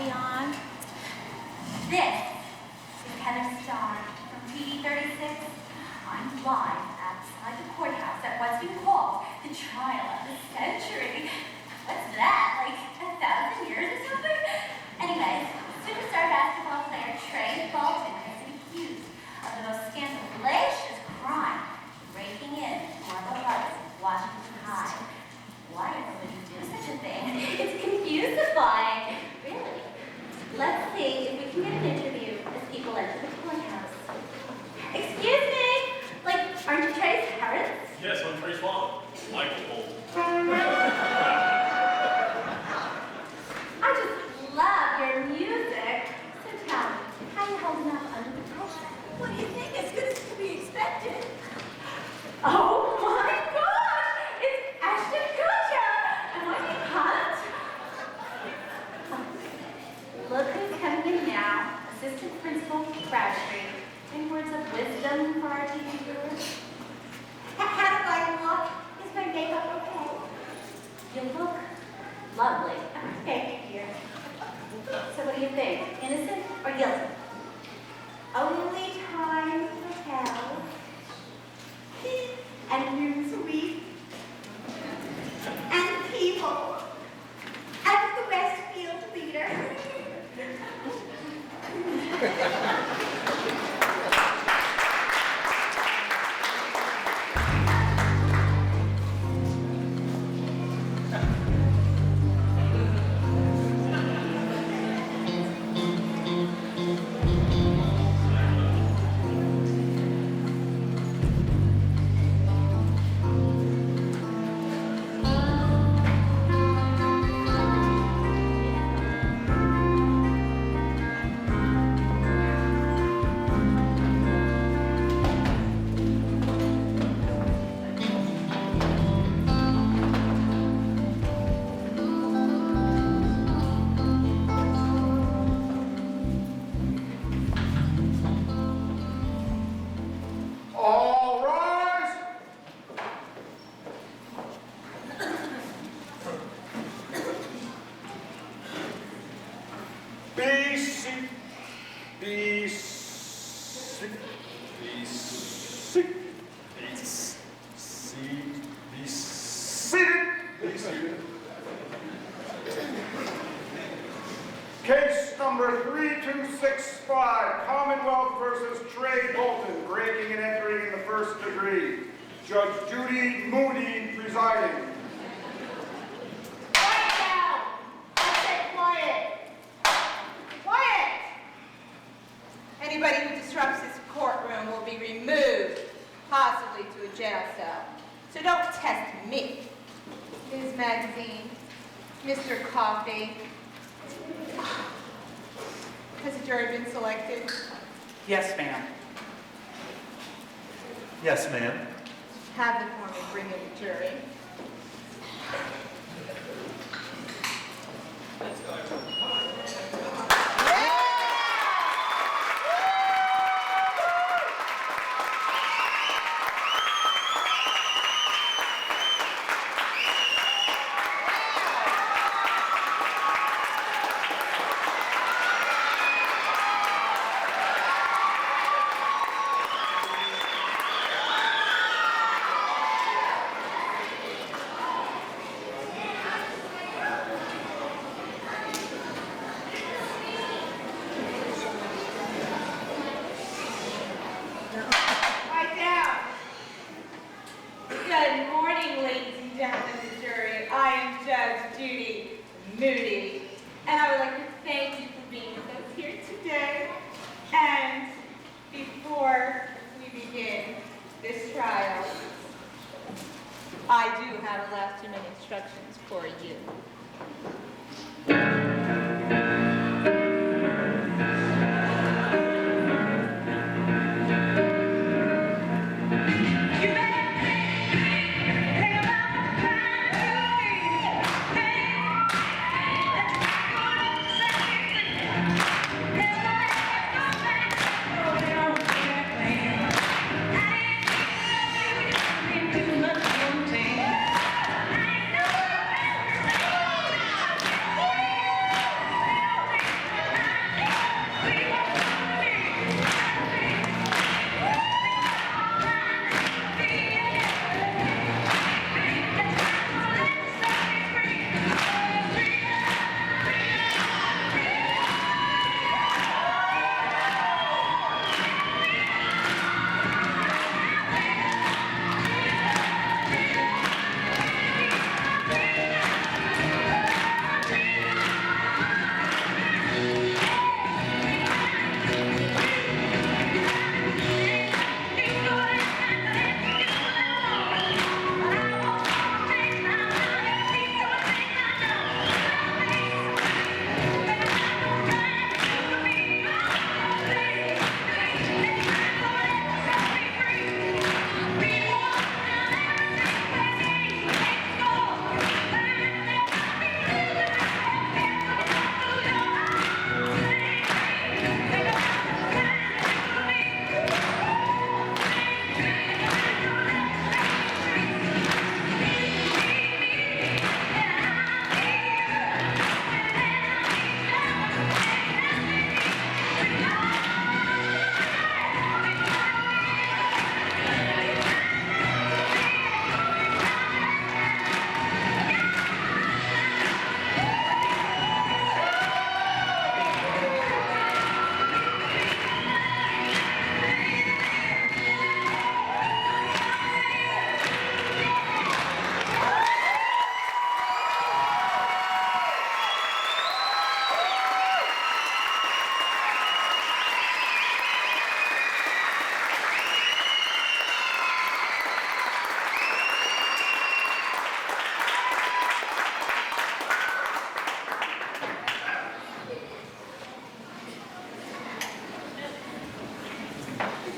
already on? This is Heather Starr from PD 36. I'm live outside the courthouse at what's been called the trial of the century. What's that, like 1,000 years or something? Anyways, superstar basketball player Trey Bolton has been accused of the most scandalous crime, breaking in Marble Heights, Washington High. Why would you do such a thing? It's confusifying. Really? Let's see if we can get an interview as people enter the courthouse. Excuse me? Aren't you Trey's parents? Yes, I'm Trey's father, Michael Bolton. I just love your music. So tell me, how are you holding up under the pressure? What do you think? As good as could be expected. Oh my gosh! It's Ashton Kutcher! Am I being hot? Look who's coming in now. Assistant Principal Crabtree. Any words of wisdom for our TV viewers? How do I look? Is my makeup okay? You look lovely. Thank you. So what do you think? Innocent or guilty? Only time will tell. And Newsweek. And People. And the Westfield leader. Case number 3265, Commonwealth versus Trey Bolton, breaking and entering in the first degree. Judge Judy Moody presiding. Quiet now! I said quiet. Quiet! Anybody who disrupts this courtroom will be removed, possibly to a jail cell. So don't test me. Ms. Magazine, Mr. Coffee. Has a jury been selected? Yes, ma'am. Yes, ma'am. Have the foreman bring in the jury.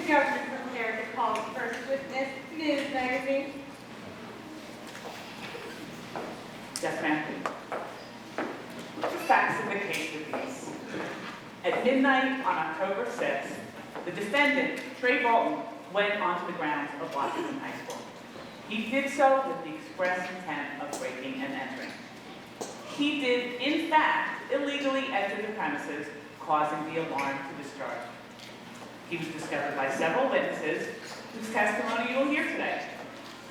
the government prepared to call the first witness, News Magazine? Yes, ma'am. The facts of the case are these. At midnight on October 6th, the defendant, Trey Bolton, went onto the grounds of Washington High School. He did so with the express intent of breaking and entering. He did, in fact, illegally enter the premises, causing the alarm to discharge. He was discovered by several witnesses whose testimony you will hear today.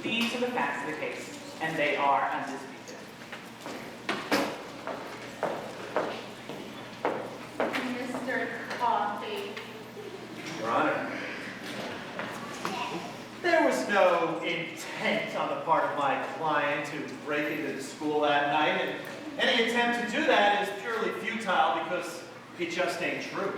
These are the facts of the case, and they are undisputed. Mr. Coffey. Your Honor, there was no intent on the part of my client to break into the school that night, and any attempt to do that is purely futile because it just ain't true.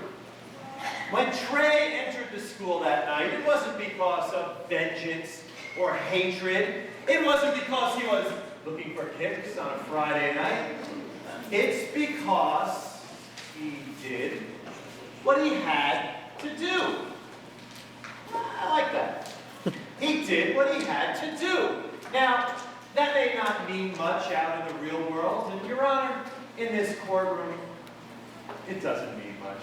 When Trey entered the school that night, it wasn't because of vengeance or hatred. It wasn't because he was looking for kicks on a Friday night. It's because he did what he had to do. I like that. He did what he had to do. Now, that may not mean much out in the real world, and Your Honor, in this courtroom, it doesn't mean much.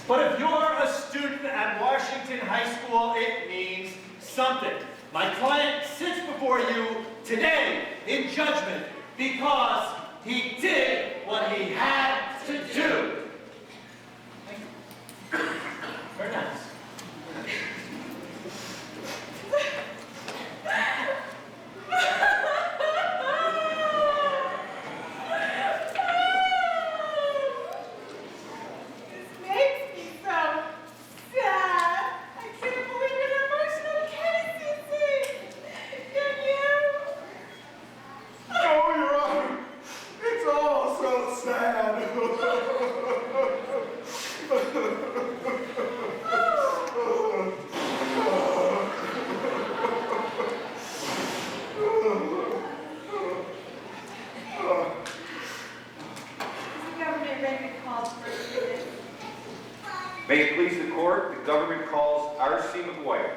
But if you're a student at Washington High School, it means something. My client sits before you today in judgment because he did what he had to do. Very nice. Oh, Your Honor, it's all so sad. Is the government ready to call the first witness? May it please the court, the government calls R.C. McGuire.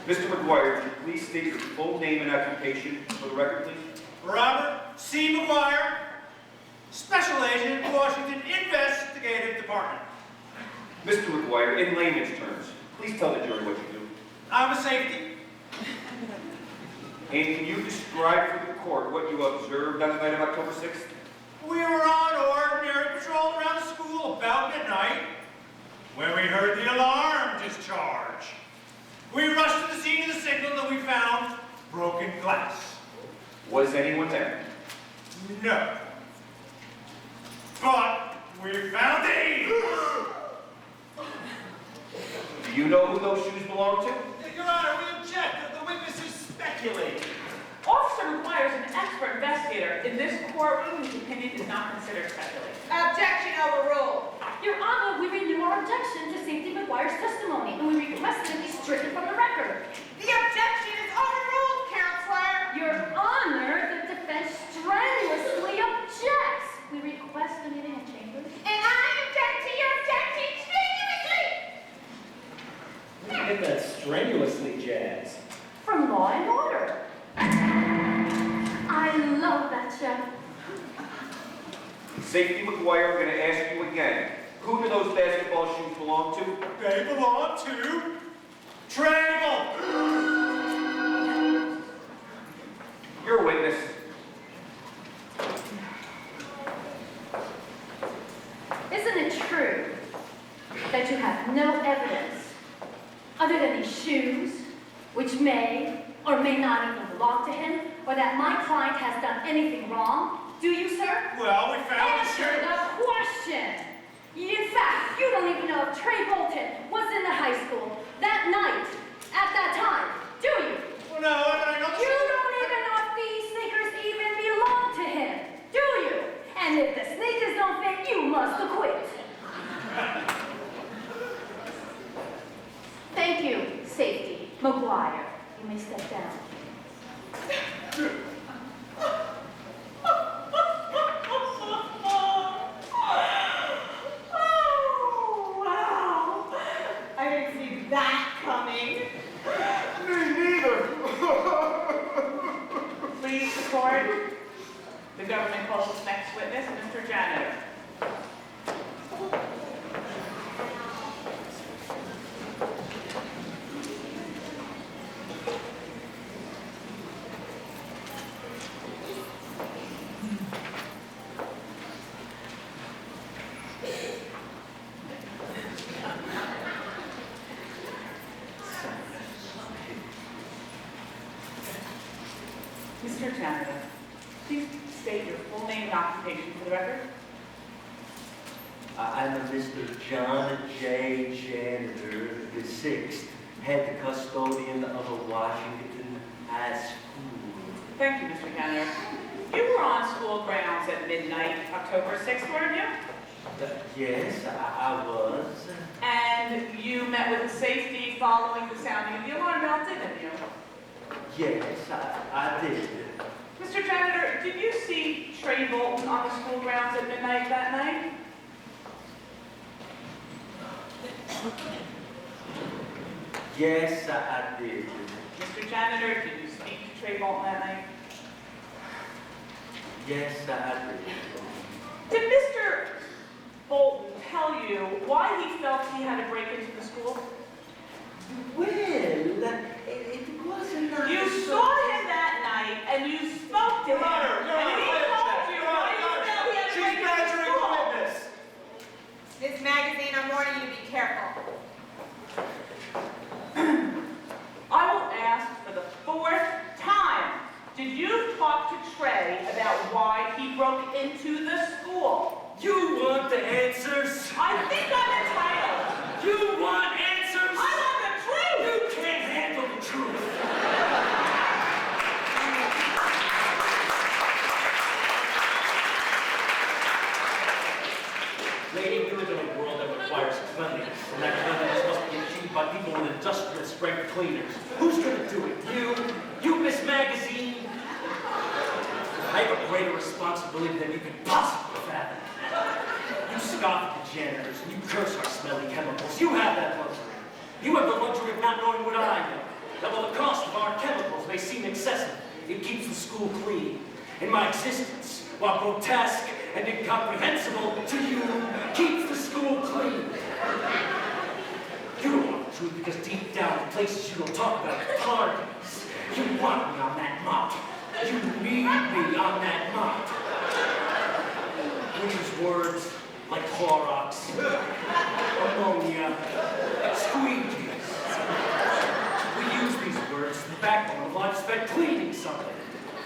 Mr. McGuire, would you please state your full name and occupation for the record, please? Robert C. McGuire, Special Agent, Washington Investigative Department. Mr. McGuire, in layman's terms, please tell the jury what you do. I'm a safety. And can you describe for the court what you observed on the night of October 6th? We were on ordinary patrol around the school about midnight when we heard the alarm discharge. We rushed to the scene of the signal and we found broken glass. Was anyone there? No. But we found these. Do you know who those shoes belong to? Your Honor, we object. The witness is speculating. Officer McGuire is an expert investigator. In this courtroom, his opinion is not considered speculative. Objection overruled. Your Honor, we renew our objection to Safety McGuire's testimony, and we request that it be stricken from the record. The objection is overruled, Counselor. Your Honor, the defense strenuously objects. We request a meeting in chambers. And I object to your objection strenuously. Where did you get that strenuously jazz? From Law and Order. I love that show. Safety McGuire, I'm going to ask you again. Who do those basketball shoes belong to? They belong to Trable. You're a witness. Isn't it true that you have no evidence other than these shoes, which may or may not even belong to him, or that my client has done anything wrong? Do you, sir? Well, we found the Answer shoe. the question. In fact, you don't even know if Trey Bolton was in the high school that night, at that time, do you? Well, no, I don't You don't even know if these sneakers McGuire, you may step down. Oh, wow. I didn't see that coming. Me neither. Please record. The government calls its next witness, Mr. Janitor. Mr. Janitor, please state your full name and occupation for the record. I'm a Mr. John J. Janitor, the sixth, head custodian of a Washington High School. Thank you, Mr. Janitor. You were on school grounds at midnight, October 6th, weren't you? Yes, I was. And you met with the safety following the sounding of the alarm bell, didn't you? Yes, I did. Mr. Janitor, did you see Trey Bolton on the school grounds at midnight that night? Yes, I did. Mr. Janitor, did you speak to Trey Bolton that night? Yes, I did. Did Mr. Bolton tell you why he felt he had to break into the school? Well, it wasn't nice. You saw him that night and you spoke to him. And he told you why he felt he had to break into the school. Witness. This magazine, I'm warning you to be careful. I will ask for the fourth time. Did you talk to Trey about why he broke into the school? You want the answers? I think I'm entitled. You want answers? I want the truth. You can't handle the truth. Lady, we live in a world that requires cleanliness, and that cleanliness must be achieved by people with industrial strength cleaners. Who's gonna do it? You? You, Miss Magazine? I have a greater responsibility than you could possibly fathom. You scoff at the janitors, and you curse our smelly chemicals. You have that luxury. You have the luxury of not knowing what I know. That while the cost of our chemicals may seem excessive, it keeps the school clean. And my existence, while grotesque and incomprehensible to you, keeps the school clean. You don't want the truth because deep down in places you don't talk about are parties. You want me on that mop. You need me on that mop. We use words like Clorox, ammonia, squeegees. We use these words as the backbone of life spent cleaning something.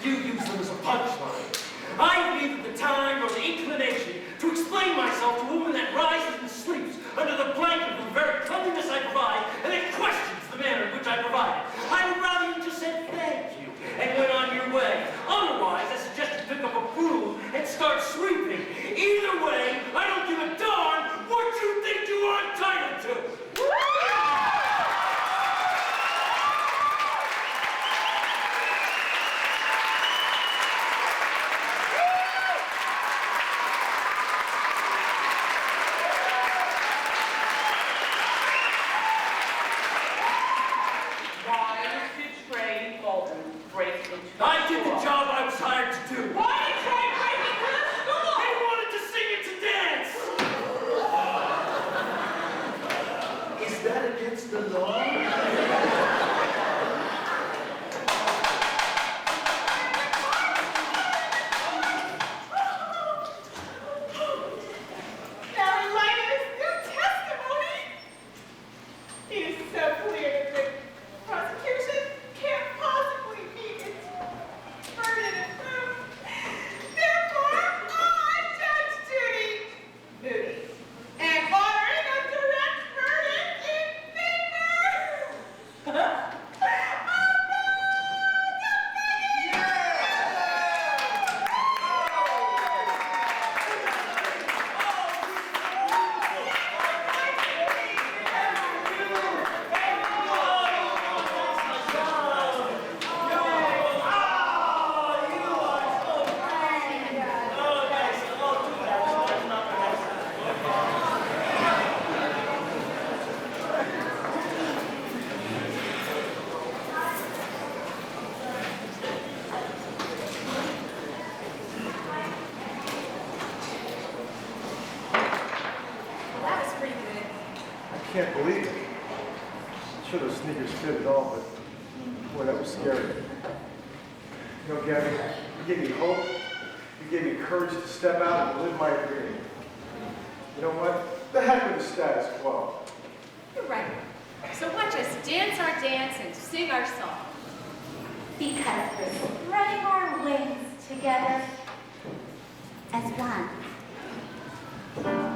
You use them as a punchline. I have neither the time nor the inclination to explain myself to a woman that rises and sleeps under the blanket of the very cleanliness I provide and then questions the manner in which I provide it. I would rather you just said thank you and went on your way. Otherwise, I suggest you pick up a broom and start sweeping. Either way, I don't give a darn what you think you are entitled to. can't believe it. I'm sure those sneakers fit at all, but boy, that was scary. You know, Gabby, you gave me hope. You gave me courage to step out and live my dream. You know what? The heck with the status quo. You're right. So watch us dance our dance and sing our song. Because we're spreading our wings together as one.